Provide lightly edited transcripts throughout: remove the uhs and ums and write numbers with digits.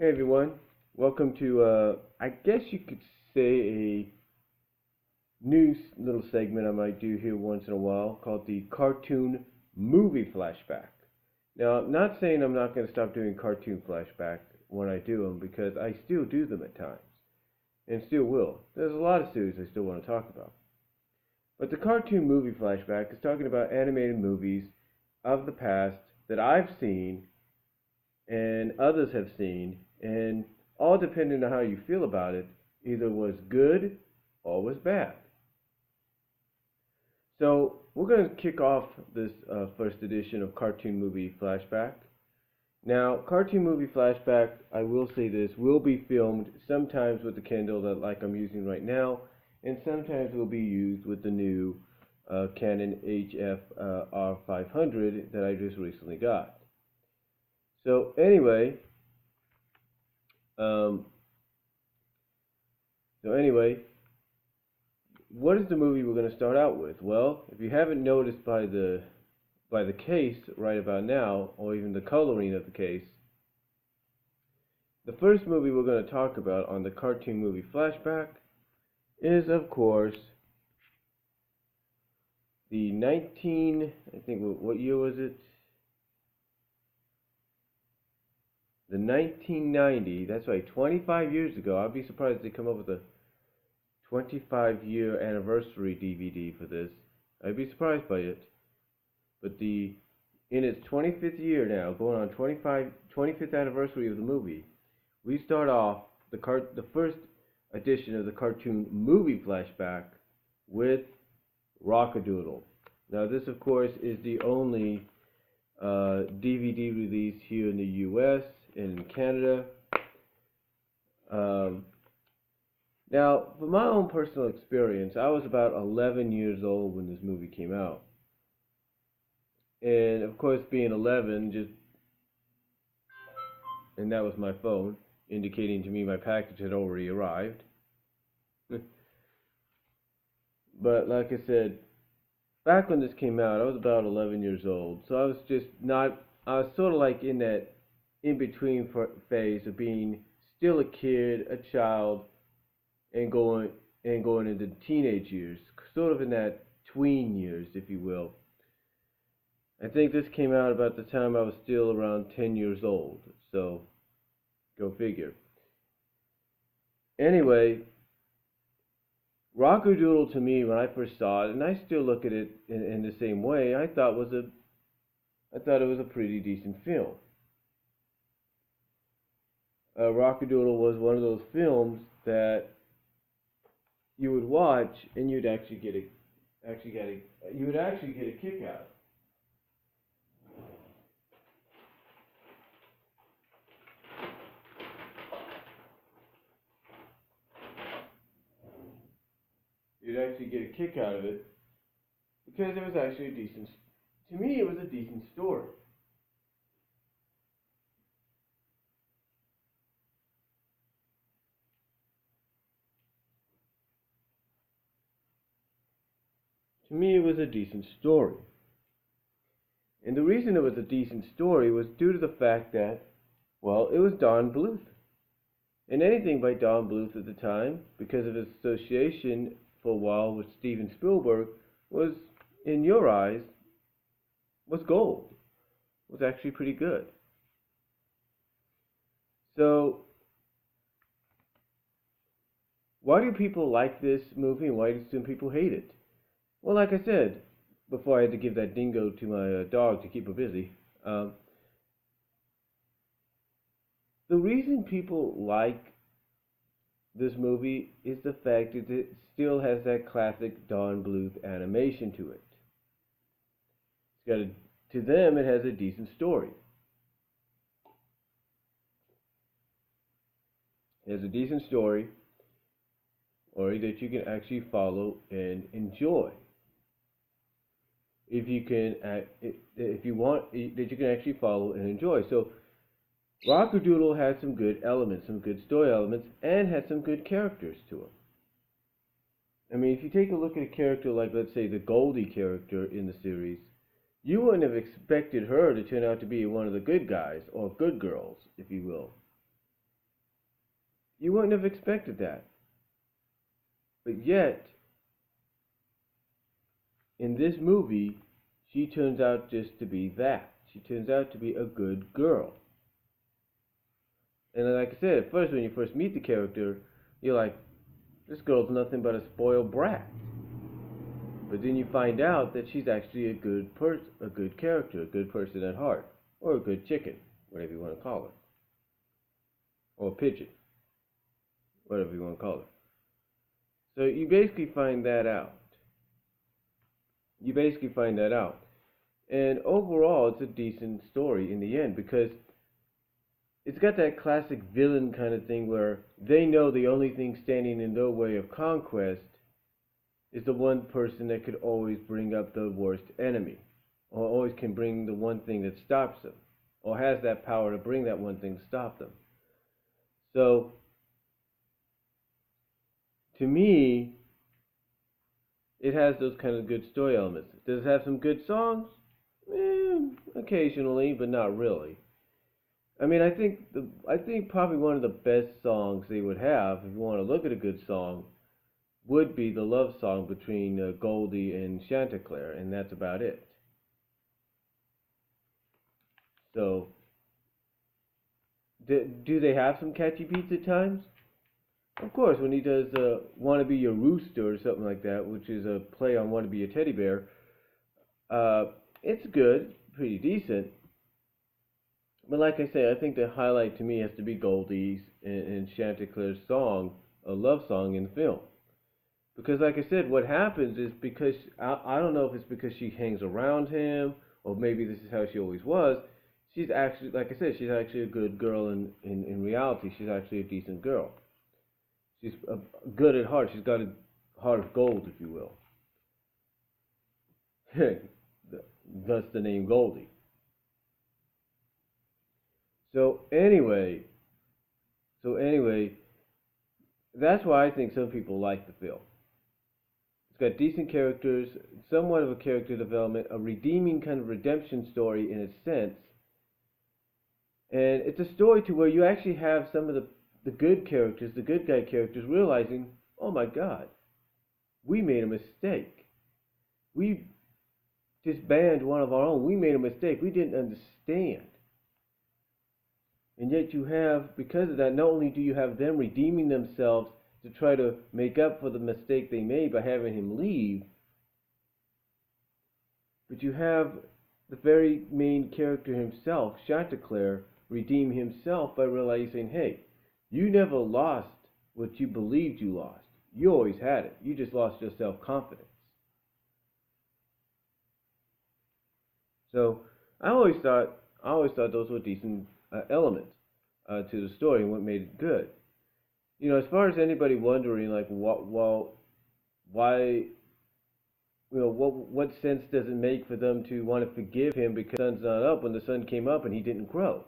Hey everyone, welcome to I guess you could say a new little segment I might do here once in a while called the cartoon movie flashback. Now, I'm not saying I'm not going to stop doing cartoon flashback when I do them because I still do them at times and still will. There's a lot of series I still want to talk about. But the cartoon movie flashback is talking about animated movies of the past that I've seen and others have seen, and all depending on how you feel about it, either was good or was bad. So we're going to kick off this first edition of Cartoon Movie Flashback. Now, Cartoon Movie Flashback, I will say this, will be filmed sometimes with the Kindle that like I'm using right now, and sometimes will be used with the new Canon HF R500 that I just recently got. So anyway, um, so anyway, what is the movie we're going to start out with? Well, if you haven't noticed by the case right about now, or even the coloring of the case, the first movie we're going to talk about on the cartoon movie flashback is, of course, the 19, I think, what year was it? The 1990, that's right, 25 years ago. I'd be surprised if they come up with a 25-year anniversary DVD for this. I'd be surprised by it. But in its 25th year now, going on 25th anniversary of the movie, we start off the first edition of the cartoon movie flashback with Rock-a-Doodle. Now this, of course, is the only DVD release here in the U.S. and in Canada. Now, from my own personal experience, I was about 11 years old when this movie came out. And of course, being 11, and that was my phone, indicating to me my package had already arrived. But like I said, back when this came out, I was about 11 years old. So I was just not, I was sort of like in that in-between phase of being still a kid, a child, and going into the teenage years, sort of in that tween years, if you will. I think this came out about the time I was still around 10 years old, so go figure. Anyway, Rock-a-Doodle to me when I first saw it, and I still look at it in the same way, I thought it was a pretty decent film. Rock-a-Doodle was one of those films that you would watch and you'd actually get a kick out. You'd actually get a kick out of it because it was actually a decent. To me, it was a decent story. To me, it was a decent story. And the reason it was a decent story was due to the fact that, well, it was Don Bluth. And anything by Don Bluth at the time, because of his association for a while with Steven Spielberg, was, in your eyes, was gold. Was actually pretty good. So, why do people like this movie and why do some people hate it? Well, like I said, before I had to give that dingo to my dog to keep her busy, the reason people like this movie is the fact that it still has that classic Don Bluth animation to it. To them, it has a decent story. It has a decent story, or that you can actually follow and enjoy. If you want, that you can actually follow and enjoy. So, Rock-a-Doodle had some good elements, some good story elements, and had some good characters to him. I mean, if you take a look at a character like, let's say, the Goldie character in the series, you wouldn't have expected her to turn out to be one of the good guys, or good girls, if you will. You wouldn't have expected that. But yet, in this movie, she turns out just to be that. She turns out to be a good girl. And like I said, at first, when you first meet the character, you're like, this girl's nothing but a spoiled brat. But then you find out that she's actually a good character, a good person at heart, or a good chicken, whatever you want to call her, or a pigeon, whatever you want to call her. So you basically find that out. You basically find that out. And overall, it's a decent story in the end because it's got that classic villain kind of thing where they know the only thing standing in their way of conquest is the one person that could always bring up the worst enemy, or always can bring the one thing that stops them, or has that power to bring that one thing to stop them. So, to me, it has those kind of good story elements. Does it have some good songs? Occasionally, but not really. I mean, I think probably one of the best songs they would have, if you want to look at a good song, would be the love song between Goldie and Chanticleer, and that's about it. So, do they have some catchy beats at times? Of course, when he does "Wanna Be Your Rooster" or something like that, which is a play on "Wanna Be a Teddy Bear," it's good, pretty decent. But like I say, I think the highlight to me has to be Goldie's and Chanticleer's song, a love song in the film. Because like I said, what happens is because, I don't know if it's because she hangs around him, or maybe this is how she always was, she's actually, like I said, she's actually a good girl in reality. She's actually a decent girl. She's good at heart. She's got a heart of gold, if you will. Thus the name Goldie. So anyway, so anyway, that's why I think some people like the film. It's got decent characters, somewhat of a character development, a redeeming kind of redemption story in a sense, and it's a story to where you actually have some of the good characters, the good guy characters, realizing, oh my God, we made a mistake. We disbanded one of our own. We made a mistake. We didn't understand. And yet you have, because of that, not only do you have them redeeming themselves to try to make up for the mistake they made by having him leave, but you have the very main character himself, Chanticleer, redeem himself by realizing, hey, you never lost what you believed you lost. You always had it. You just lost your self-confidence. So I always thought those were decent elements to the story and what made it good. You know, as far as anybody wondering, like, why, what sense does it make for them to want to forgive him because the sun's not up when the sun came up and he didn't grow?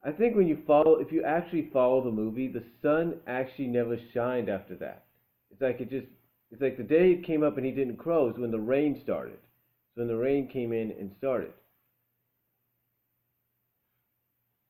I think if you actually follow the movie, the sun actually never shined after that. It's like the day it came up and he didn't crow is when the rain started. So when the rain came in and started.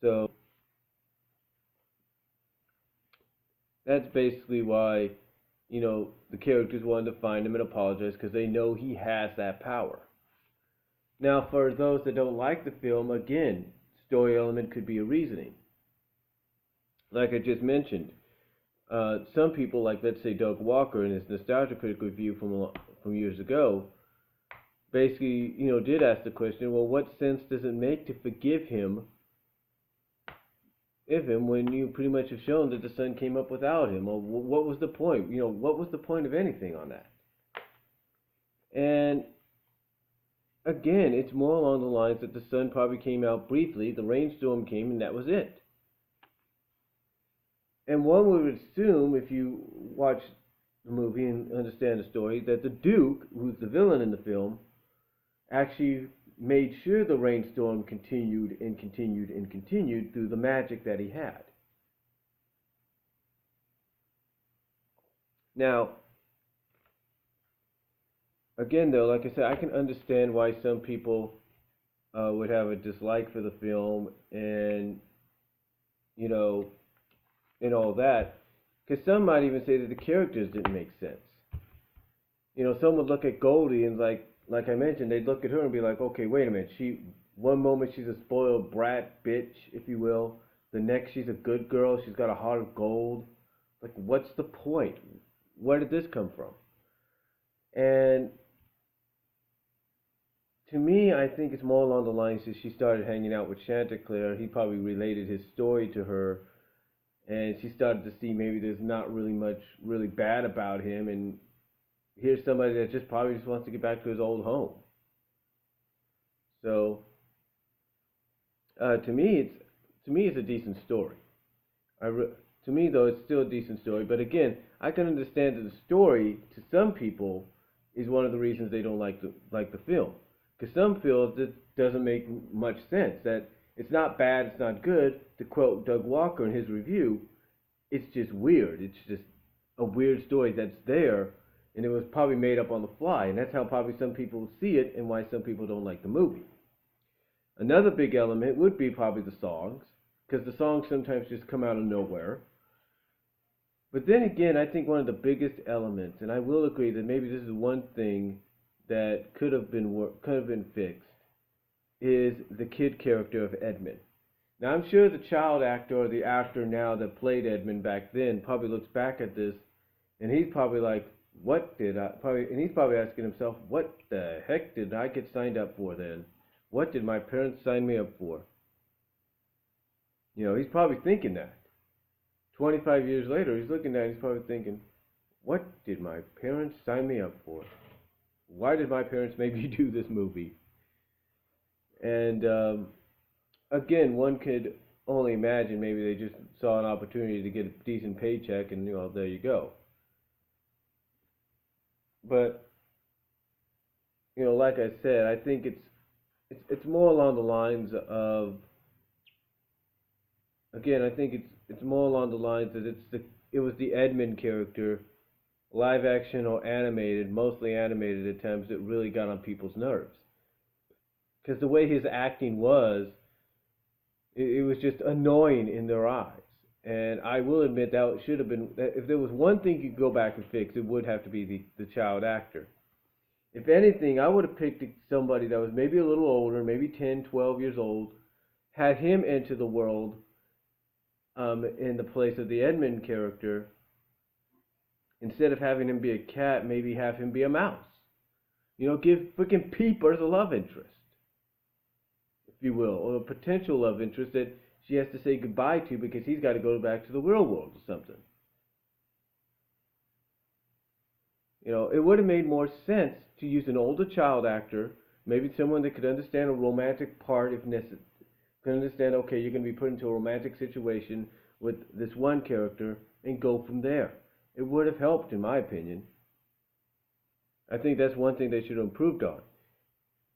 So that's basically why, the characters wanted to find him and apologize because they know he has that power. Now, for those that don't like the film, again, story element could be a reasoning. Like I just mentioned, some people, like let's say Doug Walker in his Nostalgia Critic review from years ago, basically, did ask the question, well, what sense does it make to forgive him when you pretty much have shown that the sun came up without him? Or what was the point? What was the point of anything on that? And again, it's more along the lines that the sun probably came out briefly, the rainstorm came, and that was it. And one would assume, if you watch the movie and understand the story, that the Duke, who's the villain in the film, actually made sure the rainstorm continued and continued and continued through the magic that he had. Now, again, though, like I said, I can understand why some people would have a dislike for the film and, and all that. Because some might even say that the characters didn't make sense. Some would look at Goldie and like I mentioned, they'd look at her and be like, okay, wait a minute. One moment she's a spoiled brat bitch, if you will. The next she's a good girl. She's got a heart of gold. Like, what's the point? Where did this come from? And to me, I think it's more along the lines that she started hanging out with Chanticleer. He probably related his story to her, and she started to see maybe there's not really much really bad about him, and here's somebody that just probably just wants to get back to his old home. So to me, it's a decent story. To me, though, it's still a decent story. But again, I can understand that the story to some people is one of the reasons they don't like the film, because some feel that doesn't make much sense. That it's not bad, it's not good. To quote Doug Walker in his review, it's just weird. It's just a weird story that's there, and it was probably made up on the fly, and that's how probably some people see it, and why some people don't like the movie. Another big element would be probably the songs, because the songs sometimes just come out of nowhere. But then again, I think one of the biggest elements, and I will agree that maybe this is one thing that could have been fixed, is the kid character of Edmund. Now, I'm sure the child actor or the actor now that played Edmund back then probably looks back at this, and he's probably like, and he's probably asking himself, what the heck did I get signed up for then? What did my parents sign me up for? He's probably thinking that. 25 years later, he's looking at it, he's probably thinking, what did my parents sign me up for? Why did my parents make me do this movie? And again, one could only imagine maybe they just saw an opportunity to get a decent paycheck, and there you go. But like I said, I think it's more along the lines of, again, I think it's more along the lines that it was the Edmund character, live action or animated, mostly animated at times, that really got on people's nerves. Because the way his acting was, it was just annoying in their eyes. And I will admit that should have been, if there was one thing you could go back and fix, it would have to be the child actor. If anything, I would have picked somebody that was maybe a little older, maybe 10, 12 years old, had him enter the world in the place of the Edmund character. Instead of having him be a cat, maybe have him be a mouse. Give freaking Peepers a love interest, if you will, or a potential love interest that she has to say goodbye to because he's got to go back to the real world or something. It would have made more sense to use an older child actor, maybe someone that could understand a romantic part if necessary. Could understand, okay, you're going to be put into a romantic situation with this one character and go from there. It would have helped, in my opinion. I think that's one thing they should have improved on.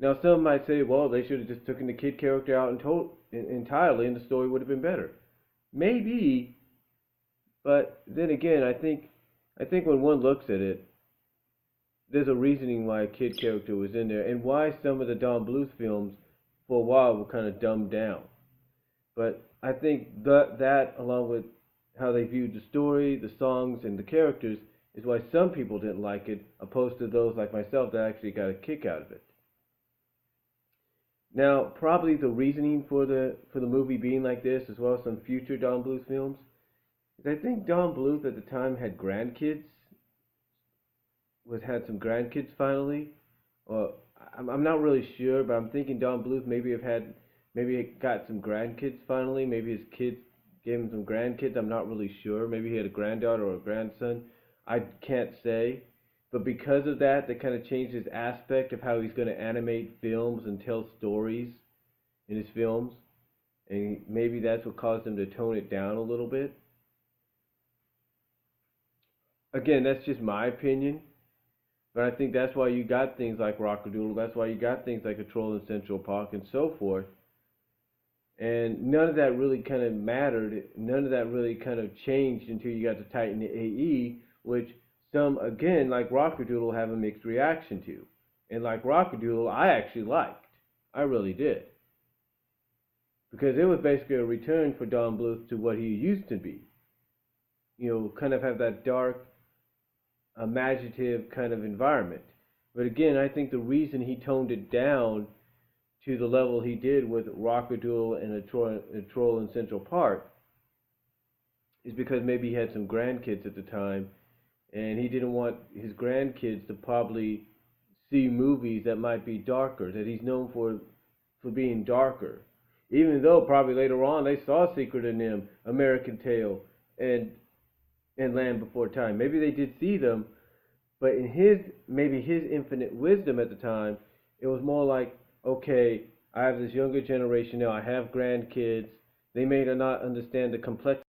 Now, some might say, well, they should have just taken the kid character out entirely and the story would have been better. Maybe, but then again, I think when one looks at it, there's a reasoning why a kid character was in there and why some of the Don Bluth films for a while were kind of dumbed down. But I think that along with how they viewed the story, the songs, and the characters is why some people didn't like it, opposed to those like myself that actually got a kick out of it. Now, probably the reasoning for the movie being like this, as well as some future Don Bluth films, is I think Don Bluth at the time had grandkids, had some grandkids finally. Or I'm not really sure, but I'm thinking Don Bluth maybe got some grandkids finally. Maybe his kids gave him some grandkids. I'm not really sure. Maybe he had a granddaughter or a grandson. I can't say. But because of that, they kind of changed his aspect of how he's going to animate films and tell stories in his films. And maybe that's what caused him to tone it down a little bit. Again, that's just my opinion. But I think that's why you got things like Rockadoodle. That's why you got things like A Troll in Central Park and so forth. And none of that really kind of mattered. None of that really kind of changed until you got to Titan AE, which some, again, like Rockadoodle, have a mixed reaction to. And like Rockadoodle, I actually liked. I really did. Because it was basically a return for Don Bluth to what he used to be. kind of have that dark, imaginative kind of environment. But again, I think the reason he toned it down to the level he did with Rockadoodle and a Troll in Central Park is because maybe he had some grandkids at the time, and he didn't want his grandkids to probably see movies that might be darker, that he's known for being darker. Even though probably later on they saw Secret of NIMH, American Tail, and Land Before Time. Maybe they did see them, but in his infinite wisdom at the time, it was more like, okay, I have this younger generation now. I have grandkids. They may not understand the complexity